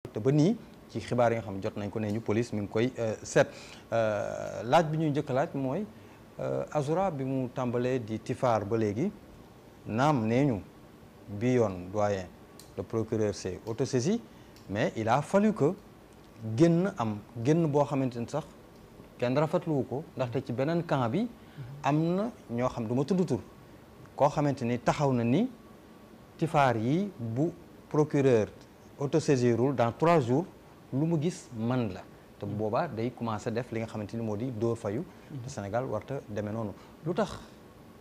te ba nii ci xibaar yi nga xam jot nañ ko ne ñu police mi ngi koy seet laaj bi ñuy njëkk laaj mooy Azoura bi mu tàmbalee di tifaar ba léegi naam nee ñu bi yoon doyen le procureur s'est autosaisi mais il a fallu que génn boo xamante ni sax kenn rafetluwu ko ndaxte ci beneen camp bi am na ñoo xam du ma tudd tur koo xamante ni taxaw na ni tifaar yi bu procureur autosaisirul dans 3 jours lu mu gis man la te boobaa day commencé def li nga xamante ni moo di dóor fayu te Sénégal warta demee noonu lu tax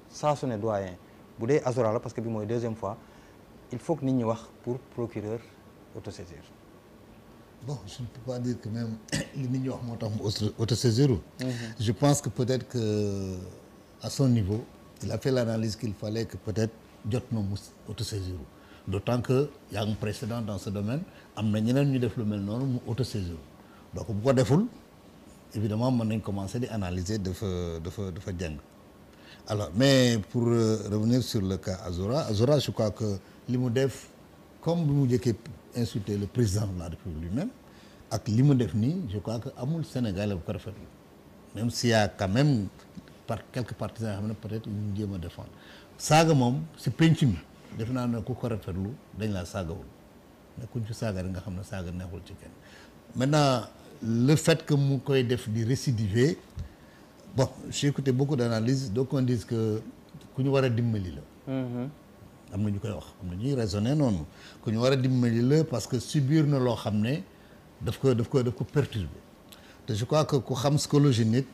saa su ne doyen bu dee Azoura la parce que bi mooy 2e fois il faut que nit ñi wax pour procureur autosaisir. Bon, je ne peux pas dire que même li nit ñi wax moo tax mu autosaisir. Je pense que peut-être que à son niveau il a fait l'analyse qu'il fallait que peut-être jot na mu autosaisir. D'autant que y a un précédent dans ce domaine am na ñeneen ñu def lu mel noonu mu autosaisir donc bu ko deful évidemment mën nañ commencer di analyser dafa jàng alors mais pour revenir sur le cas Azoura je crois que li mu def comme bi mu njëkkee insulter le président de la République lui-même ak li mu def nii je crois que amul Sénégalais bu ko rafetlu même s'il y a quand même quelques partisans yoo xam ne peut-être ñu jéem a défendre saaga moom si penc mi def naa ne ku ko rafetlu dañ laa saagawul mais kuñ ci saaga rek nga xam ne saaga neexul ci kenn maintenant le fait que mu koy def di récidiver bon j'ai écouté beaucoup d'analyses donc on dit que ku ñu war a dimbali la am na ñu koy wax am na ñuy raisonner noonu ku ñu war a dimbali la parce que subir na loo xam ne daf ko perturber te je crois que ku xam psychologie nit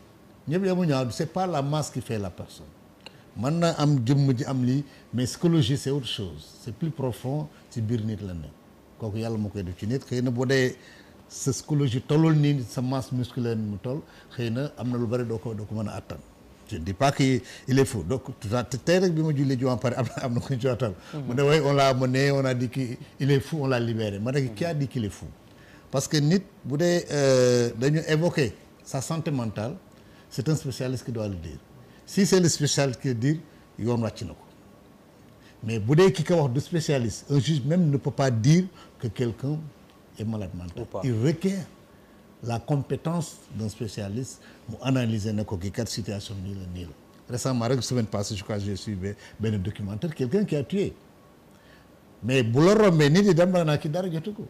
ñëpp yamu ñaaw c'est pas la masse qui fait la personne mën na am jëmm ji am lii mais psychologie c'est autre chose c'est plus profond ci biir nit la ne kooku yàlla moo koy def ci nit xëy na boo dee sa psychologie tollul nii sa masse musculaire mu toll xëy na am na lu bari doo ko mën a attan je ne dis pas qu'il est fou donc tey rek bi ma jullee jumaa pare am na ko ñu jootal mu ne way on l'a amené on a dit qu'il est fou on l'a libéré ma ne qui a dit qu'il est fou parce que nit bu dee dañu évoquer sa santé mentale c'est un spécialiste qui doit le dire si c'est le spécialiste qui le dit yoon wàcc na ko mais bu dee ki ko wax du spécialiste un juge même ne peut pas dire que quelqu'un est malade mental il requiert la compétence d'un spécialiste mu analyser na ko kii kat situation nii la nii la récemment rek semaine passée je crois que j'ai suivi benn documentaire quelqu'un qui a tué mais bu la rombee nit yi dem ba naa ki dara jotu ko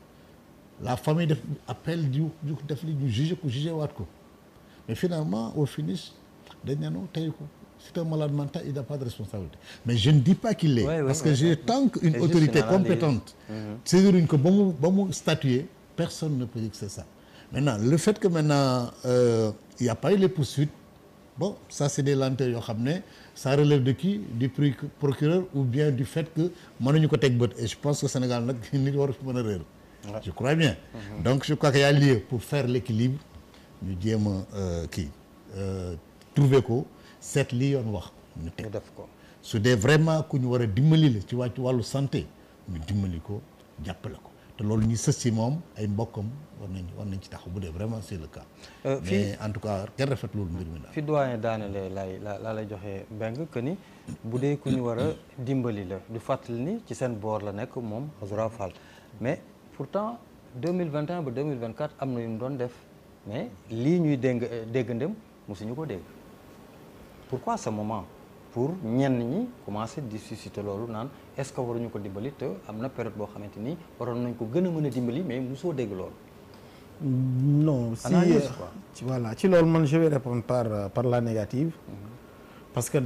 la famille def appel du def li ñu jugé waat ko mais finalement au finish dañ ne non tey ko c'est un malade mental il n'a pas de responsabilité mais je ne dis pas qu'il l'est parce que j'ai tant qu'une autorité compétente saisiruñ ko ba mu statuer personne ne peut dire que c'est ça maintenant le fait que maintenant il y a pas eu les poursuites bon ça c'est des lenteurs yoo xam ne ça relève de qui du procureur ou bien du fait que mënuñu ko teg bët et je pense que Sénégal nag nit waru fi mën a réer je crois bien donc je crois qu'il y a lieu pour faire l'équilibre ñu jéem a trouver ko seet li yoon wax ñu teg def ko su dee vraiment ku ñu war a dimbali la ci wàllu santé ñu dimbali ko jàppale ko te loolu ñu sës ci moom ay mbokkam war nañ ci taxaw bu dee vraiment c'est le cas mais en tout cas kenn rafetlu mbir mi daal fi doyen daanele laa lay joxe mbeng que ni bu dee ku ñu war a dimbali la du fàttali ni ci seen boor la nekk moom Azoura Fall mais pourtant 2021 ba 2024 am na yu mu doon def mais lii ñuy dégg ndem mosuñu ko dégg pourquoi ce moment pour ñenn ñi commencer di susciter loolu naan est-ce que waruñu ko dimbali te am na période boo xamante ni waroon nañ ko gën a mën a dimbali mais mosoo dégg loolu. non si voilà ci loolu man je vais répondre par la négative. Parce que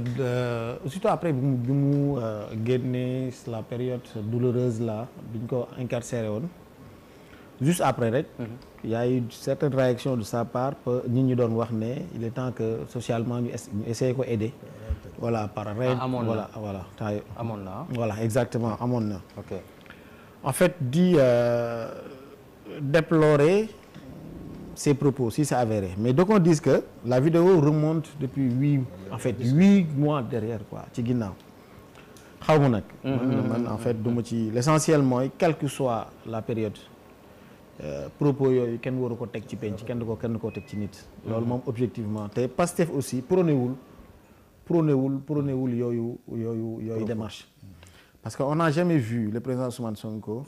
surtout après bi mu génnee la période douloureuse là bi ñu ko incarcéré woon juste après rek. il y a eu certaines réactions de sa part ñi ñu doon wax ne il est temps que socialement ñu essayer ko aider. voilà par amoon na voilà amoon na voilà exactement amoon na. ok en fait di déplorer ces propos si c'est avéré mais donc on dit que la vidéo remonte depuis 8 mois derrière quoi ci ginnaaw xaw ma nag. man en fait du ma ci l'essentiel mooy quelle que soit la période. propos yooyu kenn waru ko teg ci penc kenn du ko teg ci nit. loolu moom objectivement te Pastef aussi prônéwul yooyu démarche. parce que on n'a jamais vu le président Ousmane Sonko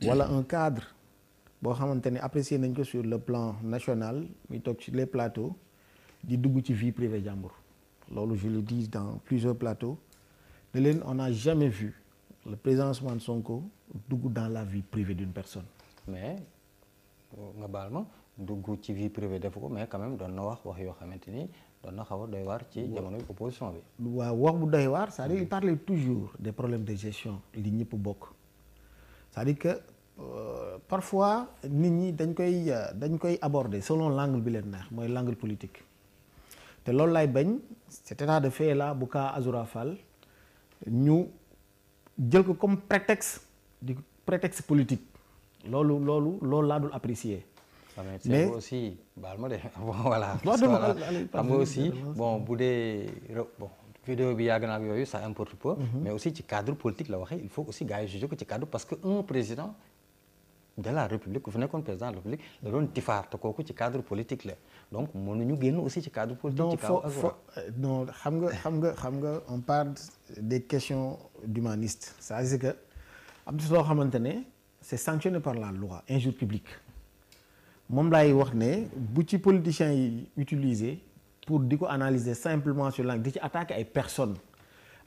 wala un cadre boo xamante ne apprécié nañ ko sur le plan national muy toog ci les plateaux di dugg ci vie privée jàmbur loolu je le dis dans plusieurs plateaux ne leen on n'a jamais vu le président Ousmane Sonko dugg dans la vie privée d'une personne. mais nga baal ma dugg ci vie privée def ko mais quand même doon na wax yoo xamante ni doon na xaw a doy waar ci jamono opposition bi. waaw wax bu doy waar c'est-à-dire il parlait toujours des problèmes de gestion li ñëpp bokk c'est-à-dire que parfois nit ñi dañ koy aborder selon l'angle bi leen neex mooy l'angle politique te loolu lay bañ cet état de fait là bu cas Azoura Fall ñu jël ko comme prétexte politique loolu laa dul apprécier. mais aussi baal ma de voilà. xam nga aussi bon bu dee bon vidéo bi yàgg na ak yooyu ça importe peu. mais aussi ci cadre politique la waxee il faut aussi gars yi juger ko ci cadre parce que un président de la république ku fi nekkoon président de la république la doon tifaar te kooku ci cadre politique la donc mënuñu génn aussi ci cadre politique. ci kaw non xam nga on parle des questions d'humanistes c'est-à-dire que am na soo xamante ne c'est sanctionné par la loi injure publique moom laay wax ne bu ci politiciens yi utiliser pour di ko analyser simplement sur l'angle di ci attaquer ay personnes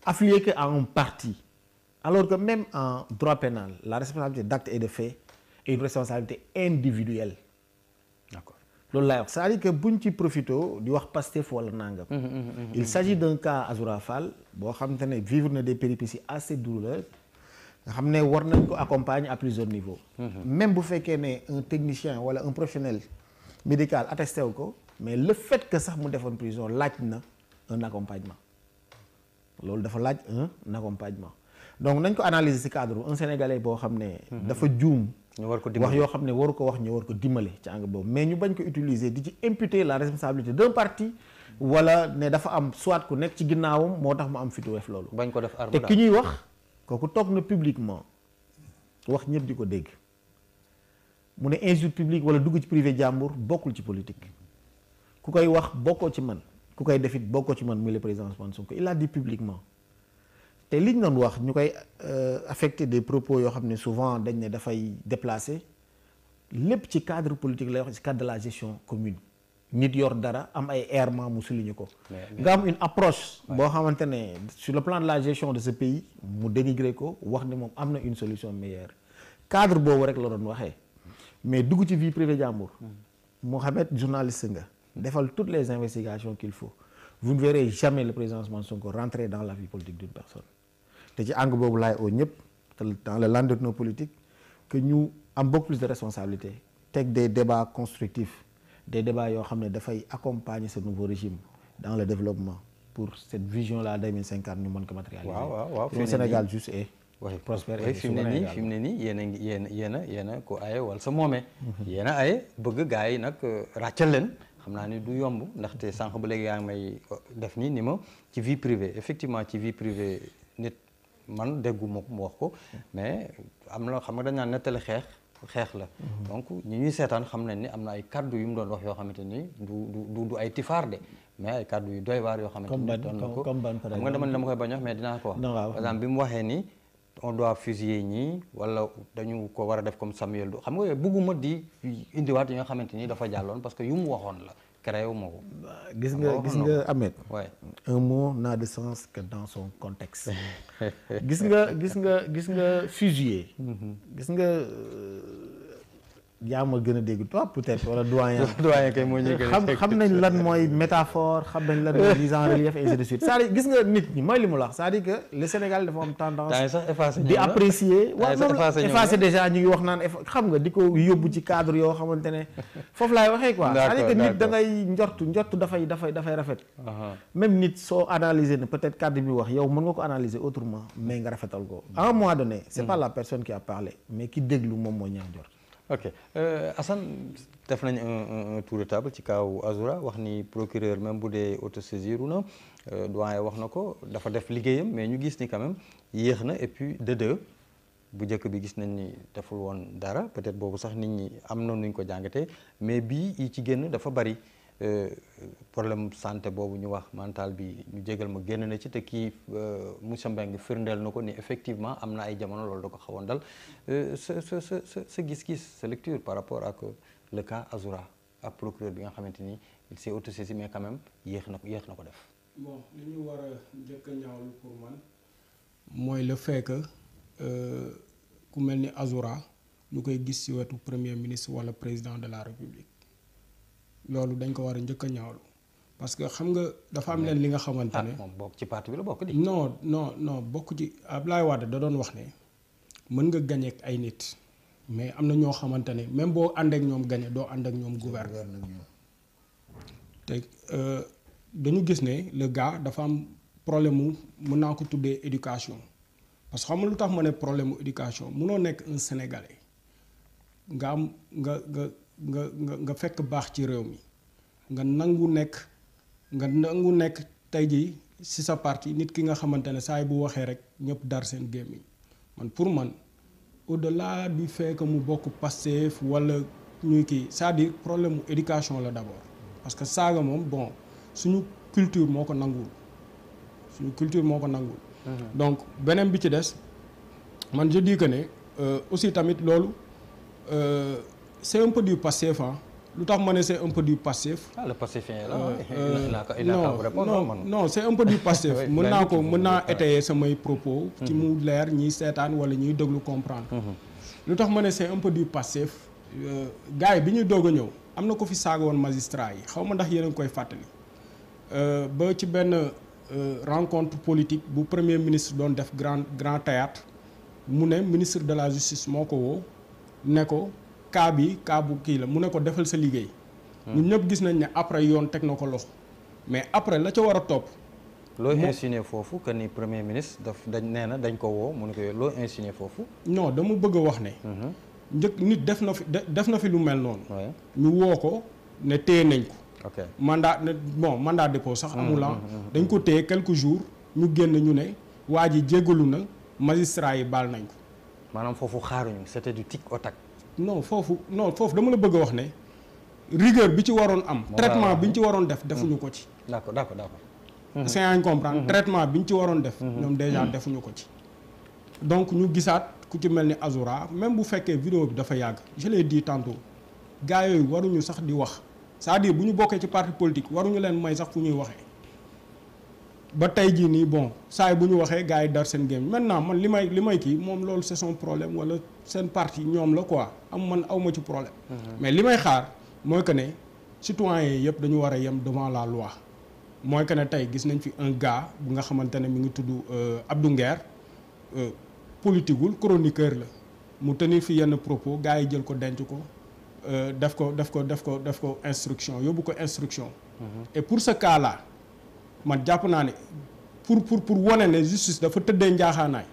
affiliées que à un parti alors que même en droit pénal la responsabilité d'acte et de fait est une responsabilité individuelle. D'accord. loolu laay wax c'est-à-dire que buñ ci profito di wax Pastef wala nangam. Il s'agit d'un cas Azoura Fall boo xamante ne vivre na des péripéties assez douloureuses nga xam ne war nañ ko accompagner à plusieurs niveaux. Même bu fekkee ne un technicien wala un professionnel médical attesté wu ko mais le fait que sax mu defoon prison laaj na un accompagnement loolu dafa laaj un accompagnement donc nañ ko analyser ci cadre un sénégalais boo xam ne. dafa juum. ñu war ko wax yoo xam ne waru ko wax ñu war ko dimbale ci angle boobu mais ñu bañ ko utiliser di ci imputer la responsabilité d'un parti wala ne dafa am soit ku nekk ci ginnaawam moo tax mu am fitu def loolu. bañ ko def arme te ki ñuy wax kooku toog na publiquement wax ñëpp di ko dégg mu ne injure publique wala dugg ci privé jàmbur bokkul ci politique ku koy wax bokkoo ci man ku koy defit bokkoo ci man muy le président Ousmane Sonko il a dit publiquement te liñ doon wax ñu koy affecté des propos yoo xam ne souvent dañ ne dafay déplacé lépp ci cadre politique lay wax ci cadre de la gestion commune nit yor dara am ay errements mu souligner ko nga am une approche boo xamante ne sur le plan de la gestion de ce pays mu dénigrer ko wax ne moom am na une solution meilleure cadre boobu rek la doon waxee mais dugg ci vie privée jàmbur Mohamed journaliste nga defal toutes les investigations qu'il faut vous ne verrez jamais le président Ousmane Sonko rentrer dans la vie politique d'une personne te ci angle boobu laay oo ñëpp dans le landerneau politique que ñu am beaucoup plus de responsabilité teg des débats constructifs des débats yoo xam ne dafay accompagner ce nouveau régime dans le développement pour cette vision là 2050 ñu mën ko matérialiser. waaw le Sénégal juste et prospère et fi mu ne nii yéen a ko aye wala sa moomee. yéen a aye bëgg gars yi nag ràccal leen. xam naa ni du yomb ndaxte sànq ba léegi yaa ngi may def nii ni ma ci vie privée effectivement ci vie privée nit man dégguma ko mu wax ko mais am na xam nga dañ naan nettali xeex la donc ñi ñuy seetaan xam nañ ni am na ay kaddu yu mu doon wax yoo xamante ni du ay tifaar de mais ay kaddu yu doy waar yoo xamante ni doon na ko xam nga dama koy bañ wax mais dinaa ko wax par exemple bi mu waxee ni on doit fusiller ñii wala dañu ko war a def comme Samuel xam nga bëgguma di indiwaat yi nga xamante ni dafa jàlloon parce que yu mu waxoon la créé wu ma ko. gis nga Ahmed. Ouais. Un mot n'a de sens que dans son contexte. gis nga fusiller. gis nga yaa ma gën a dégg toi peut-être wala doyen. doyen kay moo ñu gën a xam nañ lan mooy métaphore xam nañ lan mooy mise en relief et ainsi de suite c'est-à-dire gis nga nit ñi mooy li mu la wax c'est-à-dire que le Sénégal dafa am tendance. di apprécier. effacé déjà ñu ngi wax naan xam nga di ko yóbbu ci cadre yoo xamante ne foofu laay waxee quoi. c'est-à-dire que nit da ngay njort dafay rafet. même nit soo analyser ne peut-être cadre bi wax yow mën nga ko analyser autrement mais nga rafetal ko. à un moment donné c'est pas la personne qui a parlé mais ki déglu moom moo ñaaw njort. ok Assane def nañ un tour de table ci kaw Azoura wax ni procureur même bu dee autosaisir na doyen wax na ko dafa def liggéeyam mais ñu gis ni quand même yéex na et puis de deux bu njëkk bi gis nañ ni deful woon dara peut-être boobu sax nit ñi am na nuñ ko jàngatee mais bii yi ci génn dafa bari problème santé boobu ñu wax mental bi ñu jégal ma génn na ci te kii monsieur Mbengue firndeel na ko ni effectivement am na ay jamono loolu da ko xawoon dal sa gis-gis sa lecture par rapport ak le cas Azoura ak procureur bi nga xamante ni il s'est autosaisi mais quand même yéex na ko def. bon li ñu war a njëkk a ñaawlu pour man mooy le fait que ku mel ni Azoura ñu koy gis ci wetu premier ministre walla président de la république loolu dañ ko war a njëkk a ñaawlu parce que xam nga dafa am leen li nga xamante ne. moom bokk ci parti bi la bokk di. non bokk ci Abdoulaye Wade da doon wax ne mën nga gañe ak ay nit mais am na ñoo xamante ne même boo ànd ak ñoom gañe doo ànd ak ñoom gouverner te dañu gis ne le gars dafa am problème mu mën naa ko tuddee éducation parce que xam nga lu tax ma ne problème mu éducation mënoo nekk un sénégalais nga am nga fekk baax ci réew mi nga nangu nekk tey jii ci sa parti nit ki nga xamante ne saa yi bu waxee rek ñëpp dar seen gémmiñ pour man au-delà du fait que mu bokk Pastef walla ñuy kii c'est-à-dire problème mu éducation la d'abord parce que saaga moom bon suñu culture moo ko nanguwul donc beneen bi ci des man je dis que ne aussi tamit loolu c'est un peu du Pastef lu tax ma ne c'est un peu du Pastef. le Pastefien là non c'est un peu du Pastef mën naa étayer samay propos ci mu leer ñiy seetaan wala ñuy déglu comprendre lu tax ma ne c'est un peu du Pastef gars yi bi ñuy doog a ñëw am na ko fi saaga woon magistrat yi xaw ma ndax yéen a ngi koy fàttali ba ci benn rencontre politique bu premier ministre doon def grand théâtre mu ne ministre de la justice moo ko woo ne ko cas bu kii la mu ne ko defal sa liggéey. ñun ñëpp gis nañ ne après yoon teg na ko loxo mais après la ca war a topp. loo insinué foofu que ni premier ministre dañ ko woo mu ne ko loo insinué foofu. non dama bëgg a wax ne. nit def na fi lu mel noonu. ñu woo ko ne téye nañ ko. ok mandat dépôt sax amul dañ ko téye quelques jours ñu génn ñu ne waa ji jéggalu na magistrat yi baal nañ ko. maanaam foofu xaaruñu c'était du tic au tac. non foofu dama la bëgg a wax ne rigueur bi ci waroon am. traitement bi ñu ci waroon def defuñu ko ci. d'accord. est-ce que yaa ngi comprendre traitement bi ñu ci waroon def. ñoom déjà defuñu ko ci. donc ñu gisaat ku ci mel ni Azoura même bu fekkee vidéo bi dafa yàgg je l'ai dit tantôt gars yooyu waruñu sax di wax c'est-à-dire bu ñu bokkee ci parti politique waruñu leen may sax fu ñuy waxee. ba tey jii nii bon saa yi bu ñu waxee gars yi dar seen game maintenant man li may kii moom loolu c'est son problème wala seen parti ñoom la quoi man awma ci problème. mais li may xaar mooy que ne citoyens yëpp dañu war a yem devant la loi mooy que ne tey gis nañ fi un gars bu nga xamante ne mi ngi tudd Abdou Nguer politiqueul chroniqueur la mu tenir fi yenn propos gars yi jël ko denc ko def ko instruction yóbbu ko instruction. et pour ce cas là. man jàpp naa ne pour wane ne justice dafa tëddee njaaxaanaay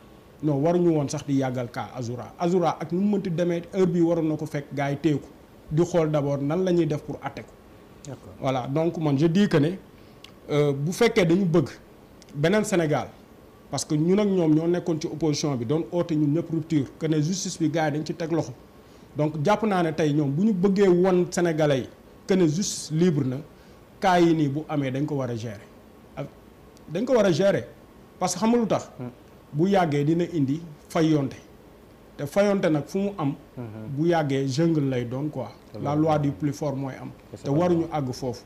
non waruñu woon sax di yàggal cas Azoura ak nu mu mënti demee heure bii waroon na ko fekk gars yi téye ko di xool d'abord nan la ñuy def pour atte ko. d'accord voilà donc man je dis que ne bu fekkee dañu bëgg beneen Sénégal parce que ñun ak ñoom ñoo nekkoon ci opposition bi doon oote ñun ñëpp rupture que ne justice bi gars yi dañ ci teg loxo donc jàpp naa ne tey ñoom bu ñu bëggee won Sénégalais yi que ne justice libre na cas yi nii bu amee dañ ko war a gérer. parce que xam nga lu tax. bu yàggee dina indi fayonte te fayonte nag fu mu am. bu yàggee jungle lay doon quoi. la loi du plus fort mooy am. te waruñu àgg foofu.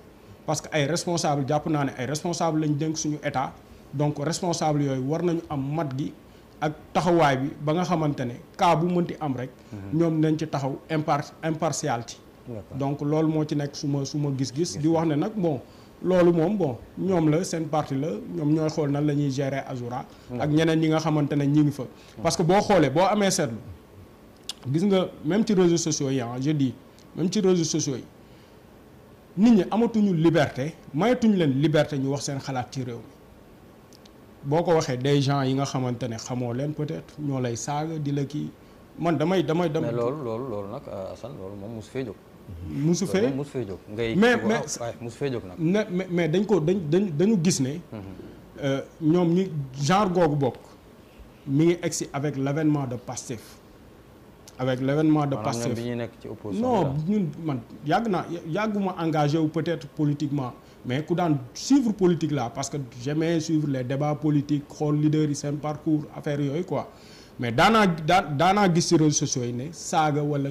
parce que ay responsable jàpp naa ne ay responsable lañ dénk suñu état donc responsable yooyu war nañu am mat gi ak taxawaay bi ba nga xamante ne cas bu mënti am rek. ñoom nañ ci taxaw impartialité. donc loolu moo ci nekk suma gis-gis. di wax ne nag bon. loolu moom bon ñoom la seen parti la ñoom ñooy xool nan la ñuy gérer Azoura ak ñeneen ñi nga xamante ne ñi ngi fa parce que boo xoolee boo amee seetlu gis nga même ci réseaux sociaux yi je dis même ci réseaux sociaux yi nit ñi amatuñu liberté mayatuñu leen liberté ñu wax seen xalaat ci réew mi boo ko waxee des gens yi nga xamante ne xamoo leen peut-être ñoo lay saaga di la kii man damay mais loolu nag Assane loolu moom mosu fee jóg. musu fee jóg ngay musu fee jóg nag mais dañu gis ne ñoom ñi genre googu bokk mi ngi egsi avec l'avènement de Pastef avec l'événement de Pastef bi ñu nekk ci opposition non ñun man yàgguma engagé wu peut-être politiquement mais ku daan suivre politique là parce que j'aimais suivre les débats politiques xool leaders yi seen parcours affaire yooyu quoi mais daanaa gis ci réseaux sociaux yi ne saaga wala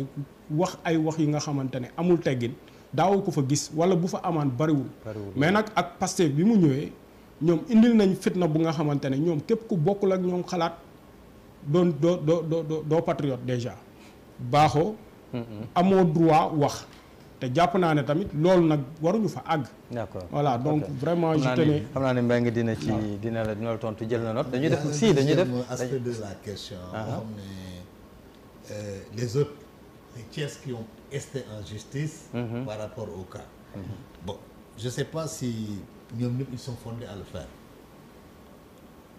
wax ay wax yi nga xamante ne amul teggin daawu ko fa gis wala bu fa amaan bariwul mais nag ak Pastef bi mu ñëwee ñoom indil nañ fitna bu nga xamante ne ñoom képp ku bokkul ak ñoom xalaat doo patriote déjà baaxoo amoo droit wax te jàpp naa ne tamit loolu nag waruñu fa àgg. d'accord voilà donc vraiment je tenais. xam naa ne Mbengue dina la tontu jël na note dañuy def aspect de la question. xam ne les autres les Thiès qui ont esté en justice. par rapport au cas. bon je sais pas si ñoom ñëpp ils sont fondés à le faire.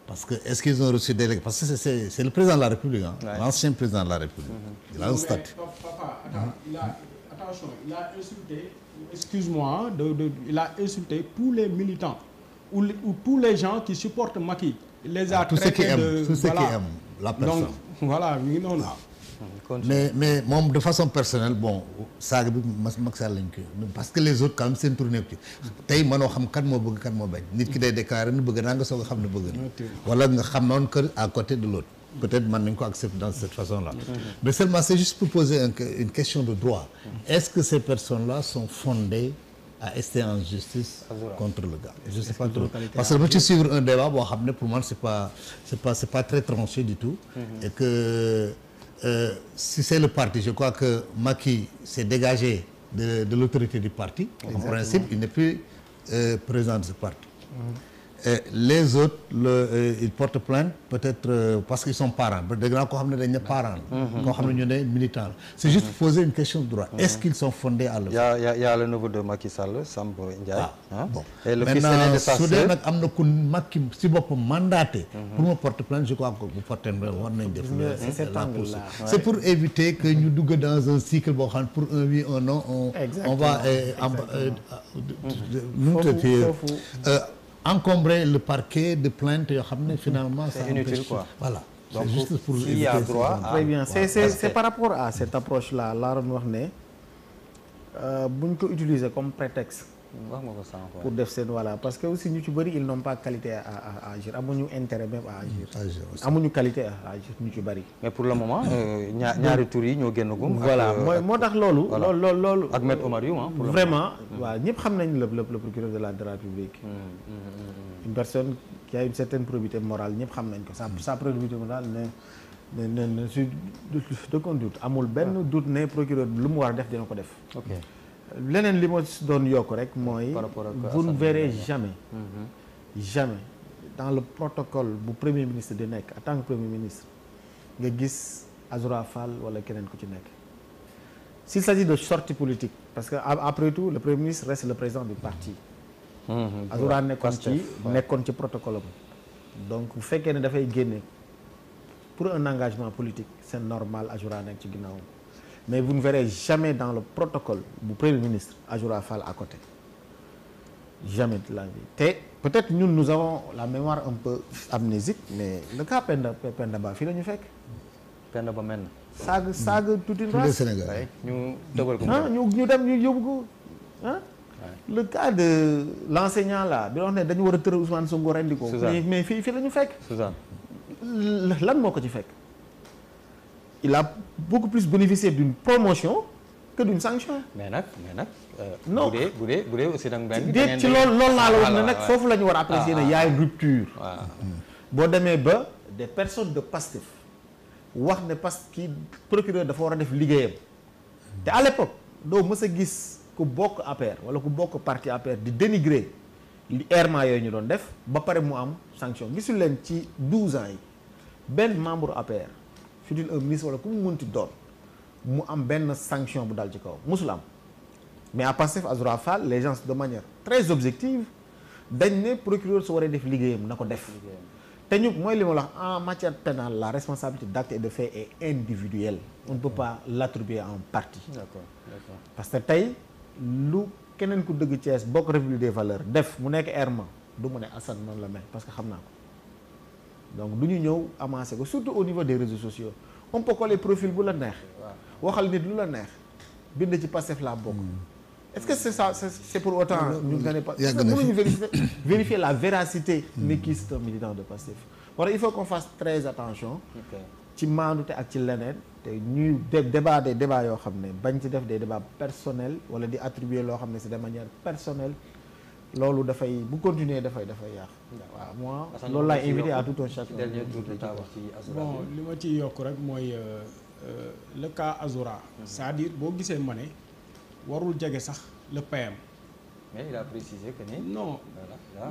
Parce que est-ce qu'ils ont reçu des parce que c'est le président de la République l'ancien président de la République. Il a un statut. Papa, attends, attention, il a insulté, excuse-moi, il a insulté tous les militants ou tous les gens qui supportent Macky. Il les a traités de tous ceux qui aiment la personne. Donc voilà, non. mais moom de façon personnelle bon saaga bi Macky Sall lañ koy parce que les autres quand même seen tournée ci tey mënoo xam kan moo bëgg kan moo bañ nit ki day déclaré ni bëgg naa nga soog a xam ne bëgg na wala nga xam noonu que à côté de l'autre peut-être mën nañ ko accepter dans cette façon-là mais seulement c'est juste pour poser une question de droit est-ce que ces personnes-là sont fondées à rester en justice contre le gars je sais pas trop parce que dama ci suivre un débat boo xam ne pour moi c'est pas très tranché du tout et que si c'est le parti je crois que Macky s'est dégagé de l'autorité du parti. En principe il n'est plus président de ce parti. Les autres ils portent plainte peut-être parce qu'ils sont parents ba dégg naa koo xam ne dañ ne parents la koo xam ne ñu ne militant la c'est juste poser une question de droit est-ce qu'ils sont fondés à le faire. y a le neveu de Macky Sall Samb Ndiaye bon et le fils aîné de sa su dee sœur nag am na ku Macky si boppam mandaté pour ma porter plainte je crois que bu porter war nañ def c'est pour éviter que ñu dugg dans un cycle boo xam ne pour un oui un non on va encombrer le parquet de plaintes yoo xam ne finalement c'est inutile quoi voilà donc c'est juste pour s'il y a droit très bien c'est par rapport à cette approche là laa doon wax ne buñ ko utiliser comme prétexte wax nga ko sànq pour def seen voilà parce que aussi ñu ci bëri ils n'ont pas qualité à agir amuñu intérêt même à agir amuñu qualité à agir ñu ci bëri mais pour le moment ñaari tur yi ñoo génn gum voilà mooy moo tax loolu ak Maître Oumar Youm vraiment waaw ñëpp xam nañ le procureur de la République une personne qui a une certaine probité morale ñëpp xam nañ ko sa probité morale ne su de conduite amul benn doute ne procureur lu mu war a def dina ko def leneen li ma doon yokk rek mooy vous ne verrez jamais dans le protocole bu premier ministre di nekk en tant que premier ministre nga gis Azoura Fall wala keneen ku ci nekk s'il s'agit de sortie politique parce que après tout le premier ministre reste le président du parti Azoura nekkoon ci protocole am donc bu fekkee ne dafay génne pour un engagement politique c'est normal Azoura nekk ci ginnaawam mais vous ne verrez jamais dans le protocole du Premier ministre Azoura Fall à côté jamais de la vie te peut-être ñun nous avons la mémoire un peu amnésique mais le cas Penda Ba fii la ñu fekk. Penda Ba mel na. saaga toute une race. Sénégal ñu tëbal ko. ñu dem ñu yóbbu ko le cas de l'enseignant là bi wax ne dañu war a tëral Ousmane Sonko rendi ko. mais fii la ñu fekk. Suzanne. lan moo ko ci fekk. il a beaucoup plus bénéficié d'une promotion que d'une sanction. mais nag non bu dee aussi nag Mbengue. déet ci loolu laa la wax ne nag foofu la ñu war a apprécier ne y a une rupture. boo demee ba des personnes de Pastef wax ne parce que procureur dafa war a def liggéeyam te à l'époque doo mës a gis ku bokk APR wala ku bokk parti APR di dénigrer li errement yooyu ñu doon def ba pare mu am sanction gisul leen ci 12 ans yi benn membre APR. fut-il un ministre wala ku mu mënti doon mu am benn sanction bu dal ci kaw musul am mais à Pastef Azoura Fall les gens de manière très objective dañ ne procureur su waree def liggéeyam na ko def te ñu mooy li ma la wax en matière pénale la responsabilité d'acte et de fait est individuelle on ne peut pas l'attribuer à un parti parce que tey lu keneen ku dëgg Thiès bokk République des valeurs def mu nekk errement du mu ne Assane noonu la mel parce que xam naa ko donc du ñu ñëw amasser ko surtout au niveau des réseaux sociaux on peut coller profil bu la neex waxal nit lu la neex bind ci Pastef laa bokk est-ce que c'est ça c'est pour autant ñu nga ne pas mënuñu vérifier la véracité ni kii c'est un militant de Pastef wala il faut qu'on fasse très attention ci maandute ak ci leneen te ñuy débat des débats yoo xam ne bañ ci def des débats personnels wala di attribuer loo xam ne c'est de manière personnelle loolu dafay bu continuer dafay yàq waaw moi loolu laay invité à tout un chacun bon li ma ciy yokk rek mooy le cas Azoura c'est-à-dire boo gisee ma ne warul jege sax le PM mais il a précisé que ni non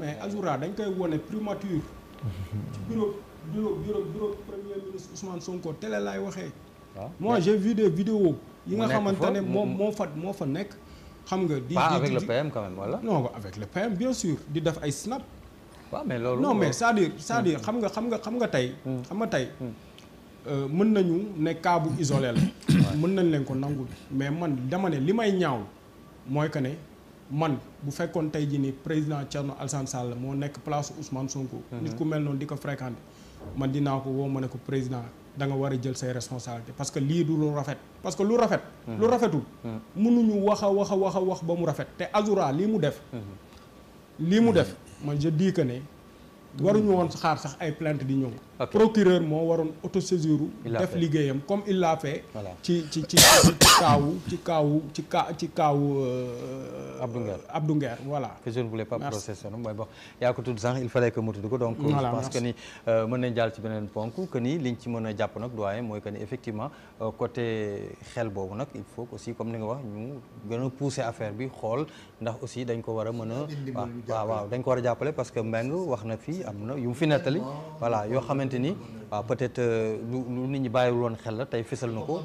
mais Azoura dañ koy wone primature ci bureau premier ministre Ousmane Sonko télé laay waxee moi j'ai vu des vidéos yi nga xamante ne moom moo fa nekk xam nga di pas avec le PM quand même voilà non avec le PM bien sûr di def ay snap waaw mais loolu non mais c'est-à-dire xam nga tey mën nañu ne cas bu isolé la mën nañ leen ko nangul mais man dama ne li may ñaaw mooy que ne man bu fekkoon tey jii ni président Thierno Alassane Sall moo nekk place Ousmane Sonko nit ku mel noonu di ko fréquenter man dinaa ko woo ma ne ko président da nga war a jël say responsabilités parce que lii du lu rafet parce que lu rafetul mënuñu wax ba mu rafet te Azoura lii mu def man je dis que ne waruñu woon xaar sax ay plainte di ñëw procureur moo waroon autosaisir def liggéeyam comme il l'a fait ci kaawu Abdou Nguer voilà que je ne voulais pas processer mooy bon yaa ko tudd sànq il fallait que mu tudd ko donc je pense que ni mën nañ jàll ci beneen ponk que ni liñ ci mën a jàpp nag doyen mooy que ni effectivement côté xel boobu nag il faut aussi comme ni nga wax ñu gën a pousser affaire bi xool ndax aussi dañ ko war a mën a waaw dañ ko war a jàppale parce que Mbengue wax na fii am na yu mu fi nettali voilà yoo xamante ni waaw peut-être lu nit ñi bàyyiwul woon xel la tey fësal na ko